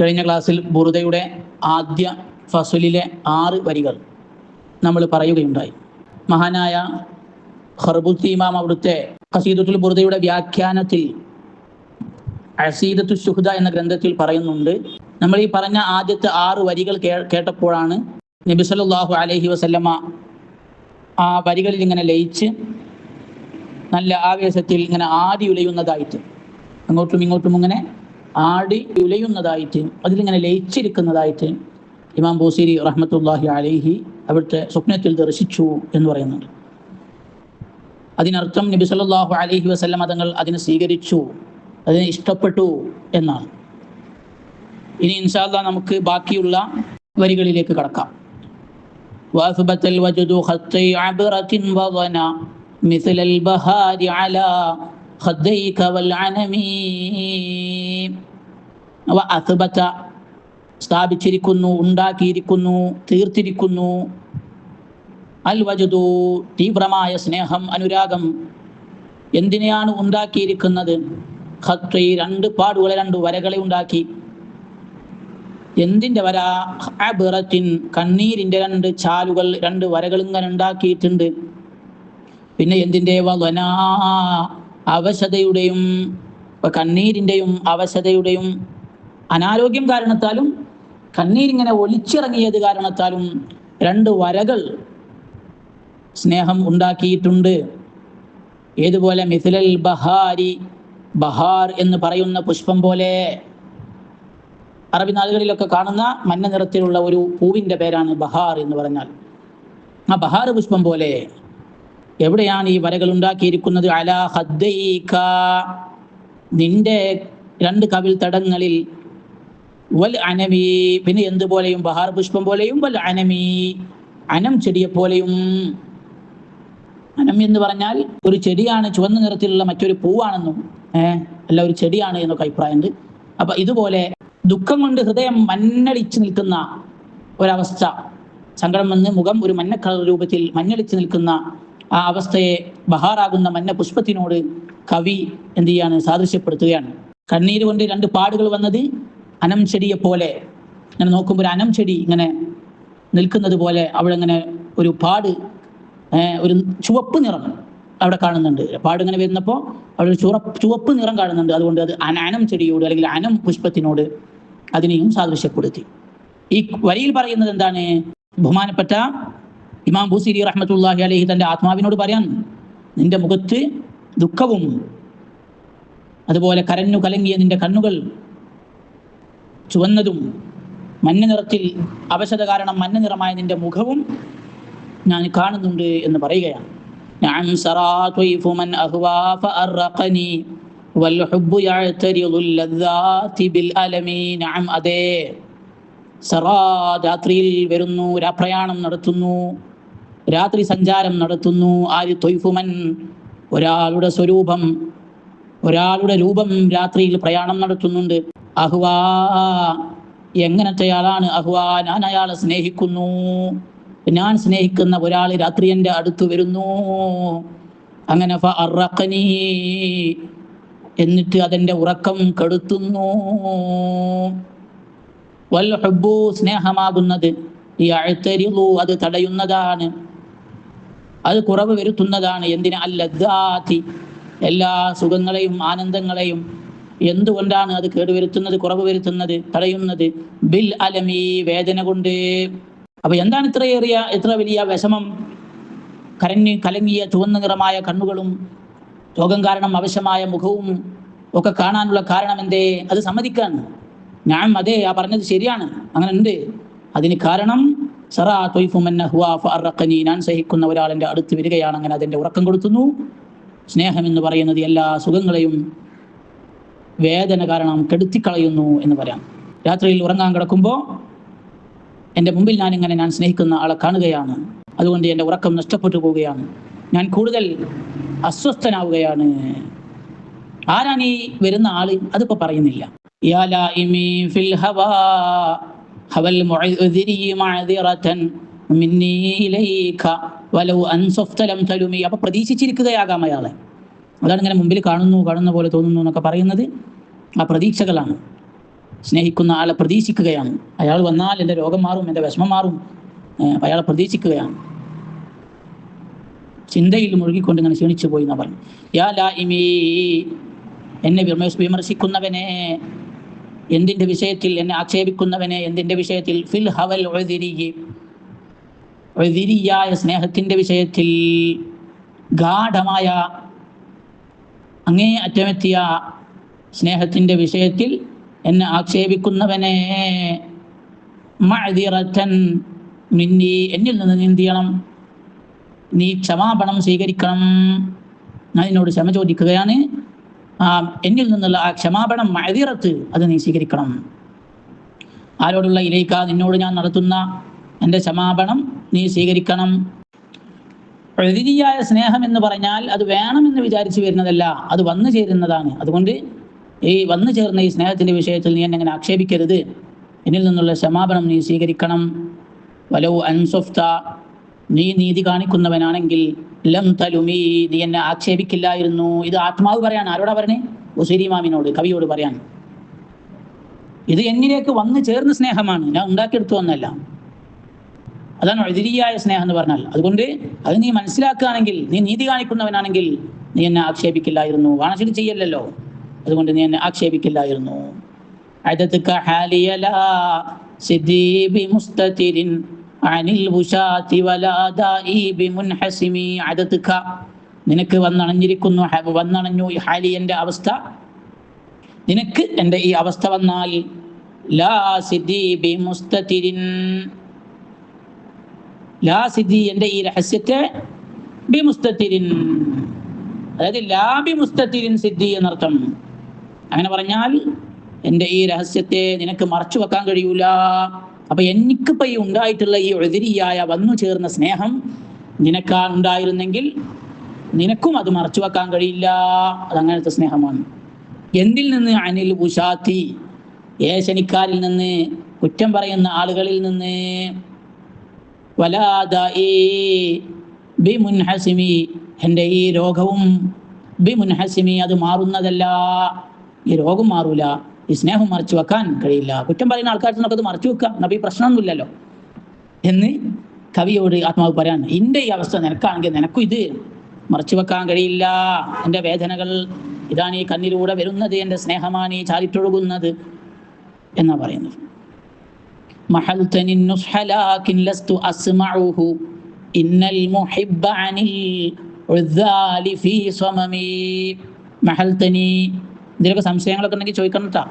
കഴിഞ്ഞ ക്ലാസ്സിൽ ബുറുദയുടെ ആദ്യ ഫസ്ലിലെ 6 വരികൾ നമ്മൾ പറയുകയുണ്ടായി. മഹാനായ ഖർബുത്തി ഇമാം അവിടുത്തെ ഖസീദത്തുൽ ബുറുദയുടെ വ്യാഖ്യാനത്തിൽ അസീദത്തു ശുഹദ എന്ന ഗ്രന്ഥത്തിൽ പറയുന്നുണ്ട്, നമ്മൾ ഈ പറഞ്ഞ ആദ്യത്തെ 6 വരികൾ കേട്ടപ്പോഴാണ് നബി സല്ലല്ലാഹു അലൈഹി വസല്ലമ ആ വരികളിൽ ഇങ്ങനെ ലയിച്ച് നല്ല ആവേശത്തിൽ ഇങ്ങനെ ആടി ഉലയുന്നതായിട്ട്, അങ്ങോട്ടും ഇങ്ങോട്ടും ഇങ്ങനെ ആടി ഉലയുന്നതായിട്ട്, അതിലിങ്ങനെ ലയിച്ചിരിക്കുന്നതായിട്ട് ഇമാം ബൂസീരി റഹ്മത്തുള്ളാഹി അലൈഹി അവിടുത്തെ സ്വപ്നത്തിൽ ദർശിച്ചു എന്ന് പറയുന്നുണ്ട്. അതിനർത്ഥം നബി സല്ലല്ലാഹു അലൈഹി വസല്ലം തങ്ങൾ അതിനെ സ്വീകരിച്ചു, അതിനെ ഇഷ്ടപ്പെട്ടു എന്നാണ്. ഇനി ഇൻഷാ അല്ലാഹ് നമുക്ക് ബാക്കിയുള്ള വരികളിലേക്ക് കടക്കാം. وأثبت الوجد خطي عبرة وظنا مثل البهار على خديك والعنم. وأثبت സ്ഥാപിച്ചിരിക്കുന്നു, ഉണ്ടാക്കിയിരിക്കുന്നു, തീർത്തിരിക്കുന്നു. അൽ വജദു തീവ്രമായ സ്നേഹം, അനുരാഗം. എന്തിനെയാണ് ഉണ്ടാക്കിയിരിക്കുന്നത്? ഖത്വി 2 പാടുകളെ, 2 വരകളെ ഉണ്ടാക്കി. എന്തിൻ്റെ വര? അബ്റത്തിൻ കണ്ണീരിൻ്റെ 2 ചാലുകൾ, 2 വരകൾ ഇങ്ങനെ ഉണ്ടാക്കിയിട്ടുണ്ട്. പിന്നെ എന്തിൻ്റെ? വലനാ അവശതയുടെയും, കണ്ണീരിൻ്റെയും അവശതയുടെയും, അനാരോഗ്യം കാരണത്താലും കണ്ണീരിങ്ങനെ ഒലിച്ചിറങ്ങിയത് കാരണത്താലും 2 വരകൾ സ്നേഹം ഉണ്ടാക്കിയിട്ടുണ്ട്. ഏതുപോലെ? മിഥിലൽ ബഹാരി, ബഹാർ എന്ന് പറയുന്ന പുഷ്പം പോലെ. അറബി നാടുകളിലൊക്കെ കാണുന്ന മഞ്ഞ നിറത്തിലുള്ള ഒരു പൂവിൻ്റെ പേരാണ് ബഹാർ എന്ന് പറഞ്ഞാൽ. ആ ബഹാർ പുഷ്പം പോലെ. എവിടെയാണ് ഈ വരകൾ ഉണ്ടാക്കിയിരിക്കുന്നത്? അലാ ഖദ്ദൈക, നിന്റെ 2 കവിൾ തടങ്ങളിൽ. വൽ അനമി, പിന്നെ എന്തുപോലെയും? ബഹാർ പുഷ്പം പോലെയും. വൽ അനമി, അനം ചെടിയെ പോലെയും. അനം എന്ന് പറഞ്ഞാൽ ഒരു ചെടിയാണ്, ചുവന്ന നിറത്തിലുള്ള മറ്റൊരു പൂവാണെന്നും അല്ല, ഒരു ചെടിയാണ് എന്നൊക്കെ അഭിപ്രായമുണ്ട്. അപ്പൊ ഇതുപോലെ ദുഃഖം കൊണ്ട് ഹൃദയം മഞ്ഞളിച്ച് നിൽക്കുന്ന ഒരവസ്ഥ, സങ്കടം വന്ന് മുഖം ഒരു മഞ്ഞ കളർ രൂപത്തിൽ മഞ്ഞളിച്ച് നിൽക്കുന്ന ആ അവസ്ഥയെ ബഹാറാകുന്ന മഞ്ഞ പുഷ്പത്തിനോട് കവി എന്ത് ചെയ്യാണ്? സാദൃശ്യപ്പെടുത്തുകയാണ്. കണ്ണീര് കൊണ്ട് 2 പാടുകൾ വന്നത് അനം ചെടിയെ പോലെ. ഇങ്ങനെ നോക്കുമ്പോൾ ഒരു അനം ചെടി ഇങ്ങനെ നിൽക്കുന്നത് പോലെ അവിടെ ഇങ്ങനെ ഒരു പാട്, ഒരു ചുവപ്പ് നിറം അവിടെ കാണുന്നുണ്ട്. പാട് ഇങ്ങനെ വരുന്നപ്പോൾ അവിടെ ഒരു ചുവപ്പ് നിറം കാണുന്നുണ്ട്. അതുകൊണ്ട് അത് അനം ചെടിയോട് അല്ലെങ്കിൽ അനം പുഷ്പത്തിനോട് അതിനെയും സാദൃശ്യപ്പെടുത്തി. ഈ വരിയിൽ പറയുന്നത് എന്താണ്? ബഹുമാനപ്പെട്ട ഇമാം ബൂസീരി റഹ്മത്തുള്ളാഹി അലൈഹി തൻ്റെ ആത്മാവിനോട് പറയാൻ, നിന്റെ മുഖത്ത് ദുഃഖവും അതുപോലെ കരഞ്ഞു കലങ്ങിയ നിന്റെ കണ്ണുകൾ ചുവന്നതും മഞ്ഞ നിറത്തിൽ അവശത കാരണം മഞ്ഞ നിറമായ നിന്റെ മുഖവും ഞാൻ കാണുന്നുണ്ട് എന്ന് പറയുകയാണ്. നഅം സറാ ത്വയ്ഫു മൻ അഹ്വാ ഫഅർഖനി വൽ ഹുബ്ബു യഅ്തരിദുൽ ലദ്ദാതി ബിൽ അലമി. നഅം, അതേ. സറാ, രാത്രിയിൽ വരുന്നു, പ്രയാണം നടത്തുന്നു, രാത്രി സഞ്ചാരം നടത്തുന്നു. ആര്? ത്വയ്ഫുമൻ, ഒരാളുടെ സ്വരൂപം, ഒരാളുടെ രൂപം രാത്രിയിൽ പ്രയാണം നടത്തുന്നുണ്ട്. അഹ്വാ, എങ്ങനത്തെയാളാണ്? അഹ്വാ, ഞാൻ അയാളെ സ്നേഹിക്കുന്നു. ഞാൻ സ്നേഹിക്കുന്ന ഒരാൾ രാത്രി എൻ്റെ അടുത്ത് വരുന്നു. അങ്ങനെ ഫഅർഖനി, എന്നിട്ട് അതെൻ്റെ ഉറക്കം കെടുത്തുന്നു. വൽ ഹുബ്ബു, സ്നേഹമാകുന്നത്, യഅ്തരിദു, അത് തടയുന്നതാണ്, അത് കുറവ് വരുത്തുന്നതാണ്. എന്തിന്? അല്ലദ്ദാതി, എല്ലാ സുഖങ്ങളെയും ആനന്ദങ്ങളെയും. എന്തുകൊണ്ടാണ് അത് കേടുവരുത്തുന്നത്, കുറവ് വരുത്തുന്നത്, തടയുന്നത്? ബിൽ അലമി, വേദന കൊണ്ട്. അപ്പൊ എന്താണ് ഇത്ര വലിയ വിഷമം? കരഞ്ഞ് കലങ്ങിയ ചുവന്ന നിറമായ കണ്ണുകളും രോഗം കാരണം അവശമായ മുഖവും ഒക്കെ കാണാനുള്ള കാരണം എന്തേ? അത് സമ്മതിക്കാൻ. ഞാൻ, അതേ, ആ പറഞ്ഞത് ശരിയാണ്, അങ്ങനെ ഉണ്ട്. അതിന് കാരണം സറാ ത്വയ്ഫു മൻ അഹ്വാ ഫഅർഖനി, ഞാൻ സഹിക്കുന്ന ഒരാൾ എൻ്റെ അടുത്ത് വരികയാണ്, അങ്ങനെ അതെൻ്റെ ഉറക്കം കൊടുത്തുന്നു. സ്നേഹം എന്ന് പറയുന്നത് എല്ലാ സുഖങ്ങളെയും വേദന കാരണം കെടുത്തിക്കളയുന്നു എന്ന് പറയാം. രാത്രിയിൽ ഉറങ്ങാൻ കിടക്കുമ്പോൾ എൻ്റെ മുമ്പിൽ ഞാൻ സ്നേഹിക്കുന്ന ആളെ കാണുകയാണ്, അതുകൊണ്ട് എൻ്റെ ഉറക്കം നഷ്ടപ്പെട്ടു പോവുകയാണ്, ഞാൻ കൂടുതൽ അസ്വസ്ഥനാവുകയാണ്. ആരാണ് ഈ വരുന്ന ആള്? അതിപ്പോൾ പറയുന്നില്ല. യാ ലാഇമി ഫിൽ ഹവാ ഹവൽ മുഅ്ദിരി മഅദിറതൻ മിന്നി ഇലൈക വലൗ അൻസഫ്ത ലം തലുമി. അപ്പോൾ പ്രതീക്ഷിച്ചിരിക്കുകയാകാം അയാളെ. അതാണ് ഇങ്ങനെ മുമ്പിൽ കാണുന്ന പോലെ തോന്നുന്നു എന്നൊക്കെ പറയുന്നത്. ആ പ്രതീക്ഷകളാണ്. സ്നേഹിക്കുന്ന ആളെ പ്രതീക്ഷിക്കുകയാണ്. അയാൾ വന്നാൽ എൻ്റെ രോഗം മാറും, എൻ്റെ വിഷമം മാറും, അയാളെ പ്രതീക്ഷിക്കുകയാണ്. ചിന്തയിൽ മുഴുകിക്കൊണ്ട് ഇങ്ങനെ ക്ഷീണിച്ചു പോയി എന്ന് പറഞ്ഞു. യാ ലായിമീ, എന്നെ വിമർശിക്കുന്നവനെ എന്തിൻ്റെ വിഷയത്തിൽ, എന്നെ ആക്ഷേപിക്കുന്നവനെ എന്തിൻ്റെ വിഷയത്തിൽ, ഫിൽ ഹവൽ ഉദ്രിയായ സ്നേഹത്തിൻ്റെ വിഷയത്തിൽ, ഗാഢമായ അങ്ങേ അറ്റമെത്തിയ സ്നേഹത്തിൻ്റെ വിഷയത്തിൽ എന്നെ ആക്ഷേപിക്കുന്നവനെ മഅദിറതൻ മിന്നി, എന്നിൽ നിന്ന് നീ എന്ത് ചെയ്യണം, നീ ക്ഷമാപണം സ്വീകരിക്കണം. ഞാൻ നിന്നോട് ക്ഷമ ചോദിക്കുകയാണ്, എന്നിൽ നിന്നുള്ള ആ ക്ഷമാപണം മഅദിറത്ത് അത് നീ സ്വീകരിക്കണം. ആരോടുള്ള ഇലൈക്ക, നിന്നോട് ഞാൻ നടത്തുന്ന എൻ്റെ ക്ഷമാപണം നീ സ്വീകരിക്കണം. ഉദ്രിയായ സ്നേഹം എന്ന് പറഞ്ഞാൽ അത് വേണമെന്ന് വിചാരിച്ച് വരുന്നതല്ല, അത് വന്നു ചേരുന്നതാണ്. അതുകൊണ്ട് ഈ വന്നു ചേർന്ന ഈ സ്നേഹത്തിൻ്റെ വിഷയത്തിൽ നീ എന്നെ ആക്ഷേപിക്കരുത്, എന്നിൽ നിന്നുള്ള ക്ഷമാപണം നീ സ്വീകരിക്കണം. വലൗ അൻസഫ്ത, നീ നീതി കാണിക്കുന്നവനാണെങ്കിൽ ലം തലുമി, നീ എന്നെ ആക്ഷേപിക്കില്ലായിരുന്നു. ഇത് ആത്മാവ് പറയാണ്. ആരോടാ പറഞ്ഞേ? ബുസൈരി ഇമാമിനോട്, കവിയോട് പറയാൻ. ഇത് എന്നിലേക്ക് വന്നു ചേർന്ന സ്നേഹമാണ്, ഞാൻ ഉണ്ടാക്കിയെടുത്തു വന്നല്ല. അതാണ് ഉദ്രിയായ സ്നേഹം എന്ന് പറഞ്ഞാൽ. അതുകൊണ്ട് അത് നീ മനസ്സിലാക്കുകയാണെങ്കിൽ, നീ നീതി കാണിക്കുന്നവനാണെങ്കിൽ നീ എന്നെ ആക്ഷേപിക്കില്ലായിരുന്നു. വാണശിൽ ചെയ്യല്ലോ, അതുകൊണ്ട് നീ എന്നെ ആക്ഷേപിക്കില്ലായിരുന്നു. നിനക്ക് വന്നണഞ്ഞു ഹാലിയന്റെ അവസ്ഥ, നിനക്ക് എൻ്റെ ഈ അവസ്ഥ വന്നാൽ ലാ സിദ്ദി ബി മുസ്തതിരിൻ, ലാ സിദ്ദി എൻ്റെ ഈ രഹസ്യത്തെ ബി മുസ്തതിരിൻ, അതായത് ലാ ബി മുസ്തതിരിൻ സിദ്ദി എന്നർത്ഥം. അങ്ങനെ പറഞ്ഞാൽ എൻ്റെ ഈ രഹസ്യത്തെ നിനക്ക് മറച്ചു വെക്കാൻ കഴിയൂല. അപ്പൊ എനിക്കിപ്പോൾ ഈ ഉണ്ടായിട്ടുള്ള ഈ ഉദ്രിയായ വന്നു ചേർന്ന സ്നേഹം നിനക്കാ ഉണ്ടായിരുന്നെങ്കിൽ നിനക്കും അത് മറച്ചു വെക്കാൻ കഴിയില്ല. അതങ്ങനത്തെ സ്നേഹമാണ്. എന്തിൽ നിന്ന്? അനിൽ ഉഷാത്തി, ഏശനിക്കാരിൽ നിന്ന്, കുറ്റം പറയുന്ന ആളുകളിൽ നിന്ന്. വലാദാഇ ബി മുൻഹസിമി, എൻ്റെ ഈ രോഗവും ബി മുൻഹസിമി, അത് മാറുന്നതല്ല. ഈ രോഗം മാറൂല, ഈ സ്നേഹം മറച്ചു വെക്കാൻ കഴിയില്ല. കുറ്റം പറയുന്ന ആൾക്കാർക്ക് നമുക്ക് അത് മറച്ചു വെക്കാം, നബി പ്രശ്നമൊന്നുമില്ലല്ലോ എന്ന് കവിയോട് ആത്മാവ് പറയാൻ. എൻ്റെ ഈ അവസ്ഥ നിനക്കാണെങ്കിൽ നിനക്കും ഇത് മറച്ചു വെക്കാൻ കഴിയില്ല. എൻ്റെ വേദനകൾ ഇതാണ് ഈ കണ്ണിലൂടെ വരുന്നത്, എൻ്റെ സ്നേഹമാണ് ഈ ചാരിട്ടൊഴുകുന്നത് എന്നാ പറയുന്നത്. മഹൽതനി നുസ്ഹ ലാകിൻ ലസ്തു അസ്മഉഹു ഇന്നൽ മുഹിബ്ബ അനിൽ ഉദ്ദാലി ഫീ സമമി. മഹൽതനി, ഇതിലൊക്കെ സംശയങ്ങളൊക്കെ ഉണ്ടെങ്കിൽ ചോദിക്കണം കേട്ടോ.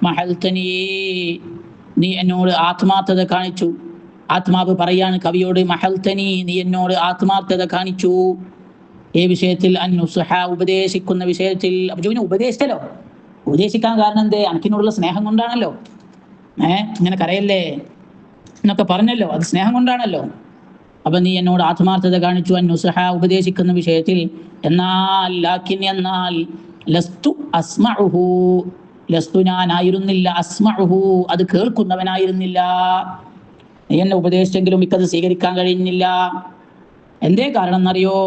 മഹൽതനി, നീ എന്നോട് ആത്മാർത്ഥത കാണിച്ചു. ആത്മാവ് പറയാണ് കവിയോട്, മഹൽതനി, നീ എന്നോട് ആത്മാർത്ഥത കാണിച്ചു. ഈ വിഷയത്തിൽ അന്നുസ്ഹ, ഉപദേശിക്കുന്ന വിഷയത്തിൽ. അപ്പൊ ചോദിച്ചു, ഉപദേശിച്ചല്ലോ, ഉപദേശിക്കാൻ കാരണം എന്തേ? അനക്കിനോടുള്ള സ്നേഹം കൊണ്ടാണല്ലോ. ഇങ്ങനെ കരയല്ലേ എന്നൊക്കെ പറഞ്ഞല്ലോ, അത് സ്നേഹം കൊണ്ടാണല്ലോ. അപ്പൊ നീ എന്നോട് ആത്മാർത്ഥത കാണിച്ചു, അന്നുസ്ഹ, ഉപദേശിക്കുന്ന വിഷയത്തിൽ. എന്നാൽ ലാക്കിൻ, എന്നാൽ ലസ്തു അസ്മഉഹു, ലസ്തു ഞാനായിരുന്നില്ല, അസ്മഉഹു, അത് കേൾക്കുന്നവനായിരുന്നില്ല. നീ എന്നെ ഉപദേശിച്ചെങ്കിലും എനിക്കത് സ്വീകരിക്കാൻ കഴിയുന്നില്ല. എന്തേ കാരണം എന്നറിയോ?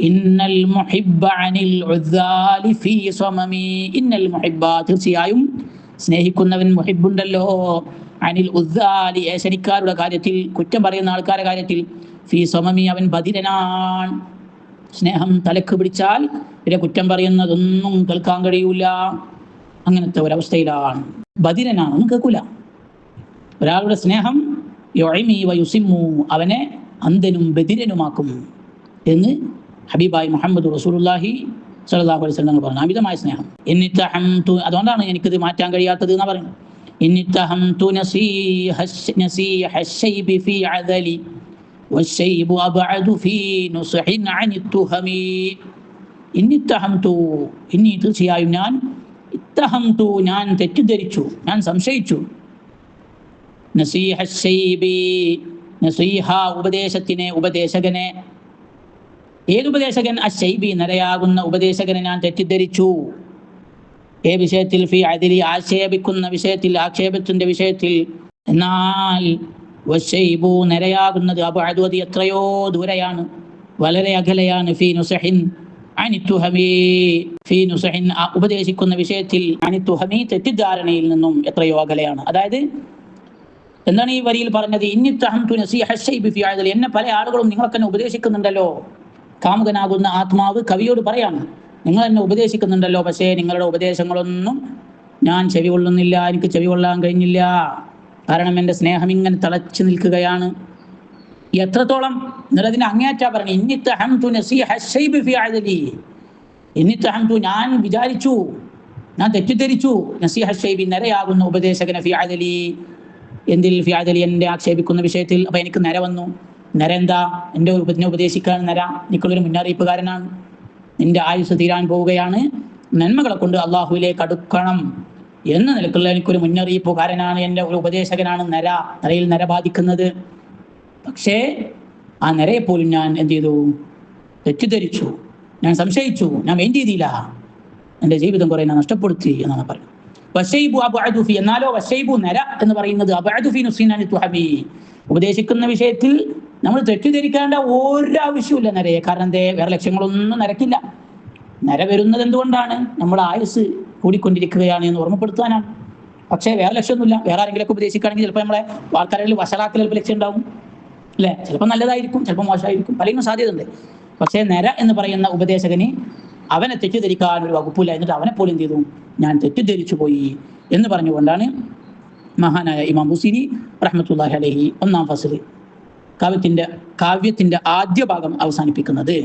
ഇന്നൽ മുഹിബ്ബ അനിൽ ഉദ്ദാലി ഫീ സമമി. ഇന്നൽ മുഹിബ്ബ, തീർച്ചയായും സ്നേഹിക്കുന്നവൻ മുഹിബ്ബുണ്ടല്ലോ, അനിൽ ഉദ്ദാലി, ഏശനിക്കാരുടെ കാര്യത്തിൽ, കുറ്റം പറയുന്ന ആൾക്കാരുടെ കാര്യത്തിൽ, ഫീ സമമി, അവൻ ബധിരനാണ്. സ്നേഹം തലക്ക് പിടിച്ചാൽ ഇവരെ കുറ്റം പറയുന്നതൊന്നും കേൾക്കാൻ കഴിയൂല. അങ്ങനത്തെ ഒരവസ്ഥയിലാണ്, ബധിരനാണ്, ഒന്നും കേൾക്കൂല. ഒരാളുടെ സ്നേഹം യുഇമി വയുസിമ്മു, അവനെ അന്ധനും ബധിരനുമാക്കും എന്ന് ഹബീബായി മുഹമ്മദ് റസൂലുള്ളാഹി സ്വല്ലല്ലാഹു അലൈഹി വസല്ലം പറഞ്ഞു. അമിതമായ സ്നേഹം. ഇന്നിത്തഹംതു, അതുകൊണ്ടാണ് എനിക്കിത് മാറ്റാൻ കഴിയാത്തത് എന്ന് പറയുന്നത്. ഇന്നിത്തഹംതു നസീഹ ശൈബി ഫീ അദലി വശൈബു അബ്അദു ഫീ നുസ്ഹിൻ അനിത്തുഹമി. ഇന്നിത്തഹംതു, ഇനി തീർച്ചയായും ഞാൻ, ഇത്തഹംതു, ഞാൻ തെറ്റിദ്ധരിച്ചു, ഞാൻ സംശയിച്ചു. നസീഹ ശൈബി, നസീഹ, ഉപദേശത്തിനെ, ഉപദേശകനെ. ഏതുപദേശകൻ? അശൈബി, നരയാകുന്ന ഉപദേശകനെ ഞാൻ തെറ്റിദ്ധരിച്ചു. ഏ വിഷയത്തിൽ? ഫി അദിലി, ആക്ഷേപിക്കുന്ന വിഷയത്തിൽ, ആക്ഷേപത്തിന്റെ വിഷയത്തിൽ. എന്നാൽ വശൈബു, നരയാകുന്നത്, അബ്അദു, അത് എത്രയോ ദൂരെയാണ്, വളരെ അകലെയാണ്. ഫി നുസ്ഹിൻ, അനിത്തുഹമി ഫീ നുസഹിൻ, ഉപദേശിക്കുന്ന വിഷയത്തിൽ അനിത്തുഹമി തെറ്റിദ്ധാരണയിൽ നിന്നും എത്രയോ അകലെയാണ്. അതായത് എന്താണ് ഈ വരിയിൽ പറഞ്ഞത്? ഇന്നിത്തഹംതു നസീഹ ശൈബി ഫീ അദൽ, എന്നെ പല ആളുകളും നിങ്ങൾക്ക് എന്നെ ഉപദേശിക്കുന്നുണ്ടല്ലോ. കാമുകനാകുന്ന ആത്മാവ് കവിയോട് പറയാണ്, നിങ്ങൾ എന്നെ ഉപദേശിക്കുന്നുണ്ടല്ലോ, പക്ഷേ നിങ്ങളുടെ ഉപദേശങ്ങളൊന്നും ഞാൻ ചെവി കൊള്ളുന്നില്ല, എനിക്ക് ചെവി കൊള്ളാൻ കഴിഞ്ഞില്ല. കാരണം എൻ്റെ സ്നേഹം ഇങ്ങനെ തിളച്ചു നിൽക്കുകയാണ്. എത്രത്തോളം എന്നുള്ളതിന് അങ്ങേയറ്റാ പറഞ്ഞു. ഇന്നിത്തഹംതു നസീഹ ശൈബി ഫീ അദലി, ഇന്നിത്തഹംതു ഞാൻ വിചാരിച്ചു, ഞാൻ തെറ്റിദ്ധരിച്ചു, നസീഹ ശൈബി നരയാകുന്ന ഉപദേശകനെ ഫീ അദലി, എന്തിൽ? ഫീ അദലി, എന്നെ ആക്ഷേപിക്കുന്ന വിഷയത്തിൽ. അപ്പൊ എനിക്ക് നര വന്നു. നര എന്താ? എൻ്റെ ഉപദേശിക്കാൻ നര, എനിക്കുള്ളൊരു മുന്നറിയിപ്പുകാരനാണ്. നിന്റെ ആയുസ് തീരാൻ പോവുകയാണ്, നന്മകളെ കൊണ്ട് അള്ളാഹുവിലേക്ക് അടുക്കണം എന്ന നിലക്കുള്ള എനിക്കൊരു മുന്നറിയിപ്പുകാരനാണ്, എൻ്റെ ഒരു ഉപദേശകനാണ് നര, നരയിൽ നര ബാധിക്കുന്നത്. പക്ഷേ ആ നരയെപ്പോലും ഞാൻ എന്ത് ചെയ്തു? തെറ്റിദ്ധരിച്ചു, ഞാൻ സംശയിച്ചു, ഞാൻ മെയിൻ ചെയ്തില്ല, എൻ്റെ ജീവിതം കുറെ ഞാൻ നഷ്ടപ്പെടുത്തി എന്നാണ് പറയുന്നത്. വശൈബു അബ്അദു ഫീ, എന്നാലോ വശൈബു നര എന്ന് പറയുന്നത് അബ്അദു ഫീ നുസ്ഇൻ അൻ തുഹബി, ഉപദേശിക്കുന്ന വിഷയത്തിൽ നമ്മൾ തെറ്റിദ്ധരിക്കേണ്ട ഒരാവശ്യമില്ല നരയെ. കാരണം എന്തേ? വേറെ ലക്ഷ്യങ്ങളൊന്നും നരക്കില്ല. നര വരുന്നത് എന്തുകൊണ്ടാണ്? നമ്മുടെ ആയുസ് കൂടിക്കൊണ്ടിരിക്കുകയാണ് എന്ന് ഓർമ്മപ്പെടുത്താനാണ്. പക്ഷേ വേറെ ലക്ഷ്യമൊന്നുമില്ല. വേറെ ആരെങ്കിലുമൊക്കെ ഉപദേശിക്കുകയാണെങ്കിൽ ചിലപ്പോൾ നമ്മളെ ആൾക്കാരിൽ വഷളാക്കൽ ചിലപ്പോൾ ലക്ഷ്യം ഉണ്ടാവും, അല്ലേ? ചിലപ്പോൾ നല്ലതായിരിക്കും, ചിലപ്പോൾ മോശമായിരിക്കും, പലതിനും സാധ്യതയുണ്ട്. പക്ഷേ നര എന്ന് പറയുന്ന ഉപദേശകന് അവനെ തെറ്റിദ്ധരിക്കാൻ ഒരു വകുപ്പില്ല. എന്നിട്ട് അവനെ പോലും എന്ത് ചെയ്തു? ഞാൻ തെറ്റിദ്ധരിച്ചു പോയി എന്ന് പറഞ്ഞുകൊണ്ടാണ് മഹാനായ ഇമാം ബുസീരി റഹ്മത്തുള്ളാഹി അലൈഹി ഒന്നാം ഫസ്ൽ കാവ്യത്തിന്റെ ആദ്യ ഭാഗം അവസാനിപ്പിക്കുന്നത്.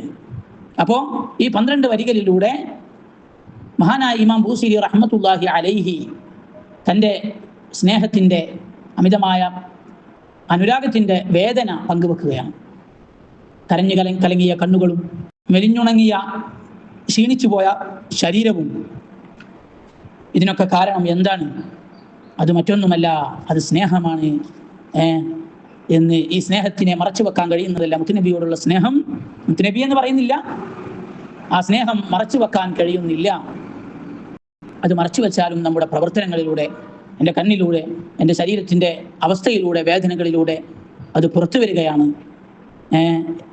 അപ്പോൾ ഈ 12 വരികളിലൂടെ മഹാനായ ഇമാം ബുസീരി റഹ്മത്തുള്ളാഹി അലൈഹി തൻ്റെ സ്നേഹത്തിൻ്റെ അമിതമായ അനുരാഗത്തിൻ്റെ വേദന പങ്കുവെക്കുകയാണ്. കരഞ്ഞു കലങ്ങിയ കണ്ണുകളും മെലിഞ്ഞുണങ്ങിയ ക്ഷീണിച്ചുപോയ ശരീരവും, ഇതിനൊക്കെ കാരണം എന്താണ്? അത് മറ്റൊന്നുമല്ല, അത് സ്നേഹമാണ് എന്ന്. ഈ സ്നേഹത്തിനെ മറച്ചു വെക്കാൻ കഴിയുന്നതല്ല. മുത്തുനബിയോടുള്ള സ്നേഹം, മുത്തുനബി എന്ന് പറയുന്നില്ല, ആ സ്നേഹം മറച്ചു വെക്കാൻ കഴിയുന്നില്ല. അത് മറച്ചു വെച്ചാലും നമ്മുടെ പ്രവർത്തനങ്ങളിലൂടെ, എൻ്റെ കണ്ണിലൂടെ, എൻ്റെ ശരീരത്തിൻ്റെ അവസ്ഥയിലൂടെ, വേദനകളിലൂടെ അത് പുറത്തു വരികയാണ്.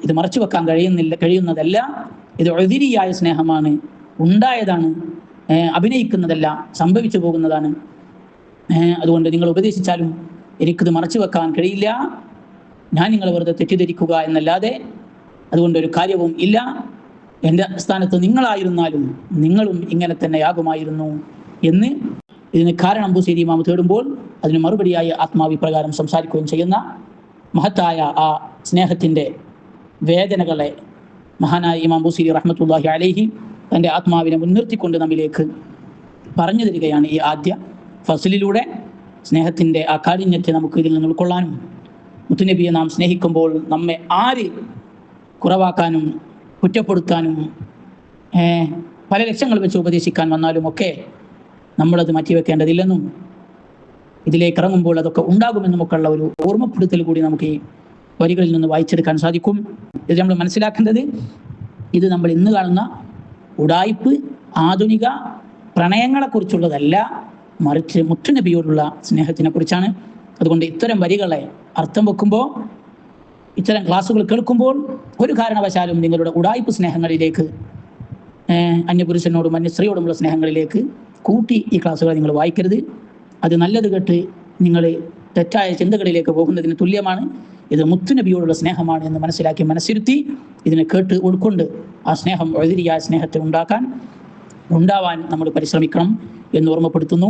ഇത് മറച്ചു വെക്കാൻ കഴിയുന്നതല്ല. ഇത് ഉദിരിയായ സ്നേഹമാണ്, ഉണ്ടായതാണ്, അഭിനയിക്കുന്നതല്ല, സംഭവിച്ചു പോകുന്നതാണ്. അതുകൊണ്ട് നിങ്ങൾ ഉപദേശിച്ചാലും എനിക്കിത് മറച്ചു വെക്കാൻ കഴിയില്ല. ഞാൻ നിങ്ങളെ വെറുതെ തെറ്റിദ്ധരിക്കുക എന്നല്ലാതെ അതുകൊണ്ടൊരു കാര്യവും ഇല്ല. എൻ്റെ സ്ഥാനത്ത് നിങ്ങളായിരുന്നാലും നിങ്ങളും ഇങ്ങനെ തന്നെയാകുമായിരുന്നു എന്ന് ഇതിന് കാരണം ബുസീരി ഇമാം തേടുമ്പോൾ അതിന് മറുപടിയായി ആത്മാവിപ്രകാരം സംസാരിക്കുകയും ചെയ്യുന്ന മഹത്തായ ആ സ്നേഹത്തിൻ്റെ വേദനകളെ മഹാനായ ഇമാം ബുസീരി റഹ്മത്തുള്ളാഹി അലൈഹി തൻ്റെ ആത്മാവിനെ മുൻനിർത്തിക്കൊണ്ട് നമ്മിലേക്ക് പറഞ്ഞു തരികയാണ്. ഈ ആദ്യ ഫസ്ലിലൂടെ സ്നേഹത്തിൻ്റെ ആ കാഠിന്യത്തെ നമുക്ക് ഇതിൽ നിന്ന് ഉൾക്കൊള്ളാനും, മുത്തുനബിയെ നാം സ്നേഹിക്കുമ്പോൾ നമ്മെ ആര് കുറവാക്കാനും കുറ്റപ്പെടുത്താനും പല ലക്ഷ്യങ്ങൾ വെച്ച് ഉപദേശിക്കാൻ വന്നാലും ഒക്കെ നമ്മളത് മാറ്റിവെക്കേണ്ടതില്ലെന്നും ഇതിലേക്ക് ഇറങ്ങുമ്പോൾ അതൊക്കെ ഉണ്ടാകുമെന്നുമൊക്കെ ഉള്ള ഒരു ഓർമ്മപ്പെടുത്തൽ കൂടി നമുക്ക് ഈ വരികളിൽ നിന്ന് വായിച്ചെടുക്കാൻ സാധിക്കും. ഇത് നമ്മൾ മനസ്സിലാക്കേണ്ടത്, ഇത് നമ്മൾ ഇന്ന് കാണുന്ന ഉഡായിപ്പ് ആധുനിക പ്രണയങ്ങളെക്കുറിച്ചുള്ളതല്ല, മറിച്ച് മുത്തുനബിയോടുള്ള സ്നേഹത്തിനെ കുറിച്ചാണ്. അതുകൊണ്ട് ഇത്തരം വരികളെ അർത്ഥം വെക്കുമ്പോൾ, ഇത്തരം ക്ലാസ്സുകൾ കേൾക്കുമ്പോൾ ഒരു കാരണവശാലും നിങ്ങളുടെ ഉഡായിപ്പ് സ്നേഹങ്ങളിലേക്ക്, അന്യപുരുഷനോടും അന്യസ്ത്രീയോടുമുള്ള സ്നേഹങ്ങളിലേക്ക് കൂട്ടി ഈ ക്ലാസ്സുകളെ നിങ്ങൾ വായിക്കരുത്. അത് നല്ലത് കേട്ട് നിങ്ങൾ തെറ്റായ ചിന്തകളിലേക്ക് പോകുന്നതിന് തുല്യമാണ്. ഇത് മുത്തുനബിയോടുള്ള സ്നേഹമാണ് എന്ന് മനസ്സിലാക്കി മനസ്സിരുത്തി ഇതിനെ കേട്ട് ഉൾക്കൊണ്ട് ആ സ്നേഹം ഉദിരിയായ സ്നേഹത്തെ ഉണ്ടാവാൻ നമ്മൾ പരിശ്രമിക്കണം എന്ന് ഓർമ്മപ്പെടുത്തുന്നു.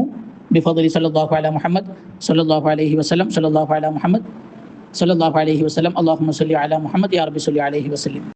ബിഫദ്ലി സല്ലല്ലാഹു അലാ മുഹമ്മദ് സല്ലല്ലാഹു അലൈഹി വസല്ലം സല്ലല്ലാഹു അലാ മുഹമ്മദ് സല്ലല്ലാഹു അലൈഹി വസല്ലം. അല്ലാഹുമ്മ സ്വല്ലി അലാ മുഹമ്മദ് യാ റബ്ബി സ്വല്ലി അലൈഹി വസല്ലം.